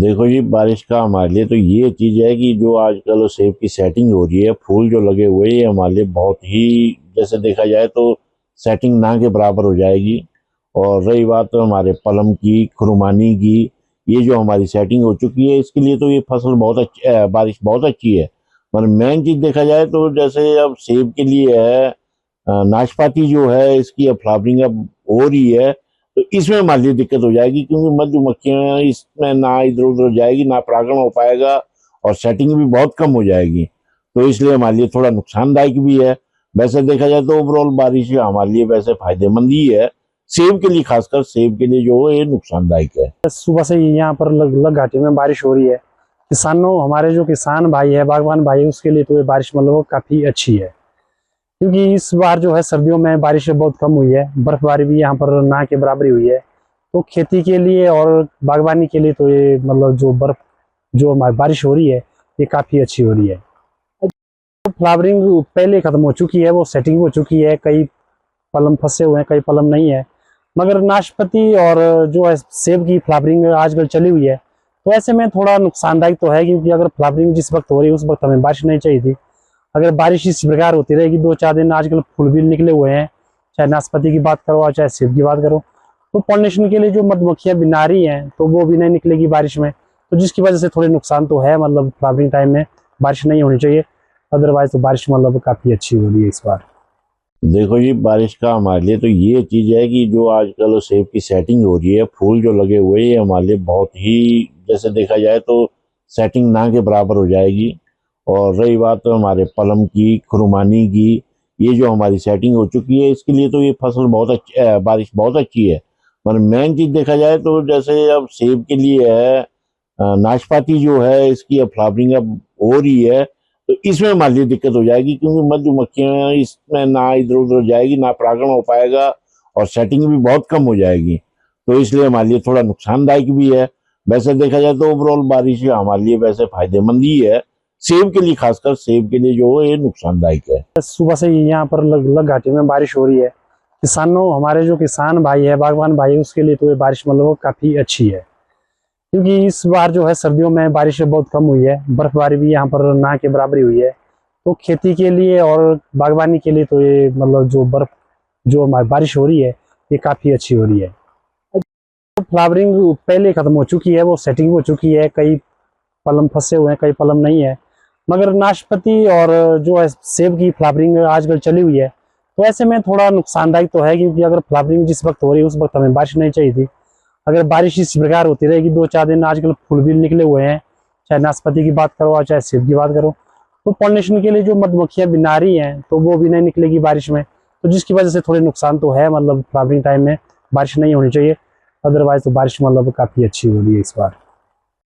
देखो जी, बारिश का हमारे लिए तो ये चीज़ है कि जो आजकल सेब की सेटिंग हो रही है, फूल जो लगे हुए हैं, ये हमारे लिए बहुत ही, जैसे देखा जाए तो सेटिंग ना के बराबर हो जाएगी। और रही बात तो हमारे पलम की, खुरमानी की, ये जो हमारी सेटिंग हो चुकी है, इसके लिए तो ये फसल बहुत अच्छी, बारिश बहुत अच्छी है। पर मेन चीज़ देखा जाए तो जैसे अब सेब के लिए है, नाशपाती जो है इसकी अब फ्लावरिंग अब हो रही है, तो इसमें हमारे लिए दिक्कत हो जाएगी, क्योंकि मधुमक्खियां इसमें ना इधर उधर जाएगी, ना परागण हो पाएगा, और सेटिंग भी बहुत कम हो जाएगी। तो इसलिए हमारे लिए थोड़ा नुकसानदायक भी है। वैसे देखा जाए तो ओवरऑल बारिश हमारे लिए वैसे फायदेमंद ही है। सेब के लिए, खासकर सेब के लिए जो है ये नुकसानदायक है। सुबह से यहाँ पर लगभग घाटी में बारिश हो रही है। किसानों, हमारे जो किसान भाई है, बागवान भाई है, उसके लिए तो ये बारिश मतलब काफी अच्छी है, क्योंकि इस बार जो है सर्दियों में बारिश बहुत कम हुई है। बर्फबारी भी यहाँ पर ना के बराबर हुई है। तो खेती के लिए और बागवानी के लिए तो ये मतलब जो हमारी बारिश हो रही है, ये काफी अच्छी हो रही है। फ्लावरिंग पहले खत्म हो चुकी है, वो सेटिंग हो चुकी है। कई पलम फंसे हुए हैं, कई पलम नहीं है। मगर नाशपाती और जो है सेब की फ्लावरिंग आजकल चली हुई है, तो ऐसे में थोड़ा नुकसानदायक तो है, क्योंकि अगर फ्लावरिंग जिस वक्त हो रही है उस वक्त हमें बारिश नहीं चाहिए थी। अगर बारिश इस प्रकार होती रहेगी 2-4 दिन, आजकल फूल भी निकले हुए हैं, चाहे नाशपाती की बात करो और चाहे सेब की बात करो, तो पॉलिनेशन के लिए जो मधुमक्खियां बिना रही हैं तो वो भी नहीं निकलेगी बारिश में, तो जिसकी वजह से थोड़े नुकसान तो है। मतलब फ्लावरिंग टाइम में बारिश नहीं होनी चाहिए, अदरवाइज तो बारिश मतलब काफी अच्छी हो रही है इस बार। देखो जी, बारिश का हमारे लिए तो ये चीज़ है कि जो आजकल सेब की सेटिंग हो रही है, फूल जो लगे हुए हैं, ये हमारे लिए बहुत ही, जैसे देखा जाए तो सेटिंग ना के बराबर हो जाएगी। और रही बात तो हमारे पलम की, खुरमानी की, ये जो हमारी सेटिंग हो चुकी है, इसके लिए तो ये फसल बहुत अच्छी, बारिश बहुत अच्छी है। पर मेन चीज़ देखा जाए तो जैसे अब सेब के लिए है, नाशपाती जो है इसकी अब फ्लावरिंग अब हो रही है, तो इसमें हमारे लिए दिक्कत हो जाएगी, क्योंकि मधुमक्खियां इसमें ना इधर उधर जाएगी, ना परागण हो पाएगा, और सेटिंग भी बहुत कम हो जाएगी। तो इसलिए हमारे लिए थोड़ा नुकसानदायक भी है। वैसे देखा जाए तो ओवरऑल बारिश हमारे लिए वैसे फायदेमंद ही है। सेब के लिए, खासकर सेब के लिए जो है ये नुकसानदायक है। सुबह से यहाँ पर लगभग घाटी में बारिश हो रही है। किसानों, हमारे जो किसान भाई है, बागवान भाई है, उसके लिए तो ये बारिश मतलब काफी अच्छी है, क्योंकि इस बार जो है सर्दियों में बारिश बहुत कम हुई है। बर्फबारी भी यहाँ पर ना के बराबर हुई है। तो खेती के लिए और बागवानी के लिए तो ये मतलब जो हमारी बारिश हो रही है, ये काफी अच्छी हो रही है। तो फ्लावरिंग पहले खत्म हो चुकी है, वो सेटिंग हो चुकी है। कई पलम फंसे हुए हैं, कई पलम नहीं है। मगर नाशपाती और जो है सेब की फ्लावरिंग आजकल चली हुई है, तो ऐसे में थोड़ा नुकसानदायक तो है, क्योंकि अगर फ्लावरिंग जिस वक्त हो रही है उस वक्त हमें बारिश नहीं चाहिए थी। अगर बारिश इस प्रकार होती रहेगी 2-4 दिन, आजकल फूल भी निकले हुए हैं, चाहे नाशपाती की बात करो और चाहे सेब की बात करो, तो पॉलिनेशन के लिए जो मधुमक्खियां बिना रही हैं तो वो भी नहीं निकलेगी बारिश में, तो जिसकी वजह से थोड़े नुकसान तो है। मतलब फ्लावरिंग टाइम में बारिश नहीं होनी चाहिए, अदरवाइज तो बारिश मतलब काफी अच्छी हो रही है इस बार।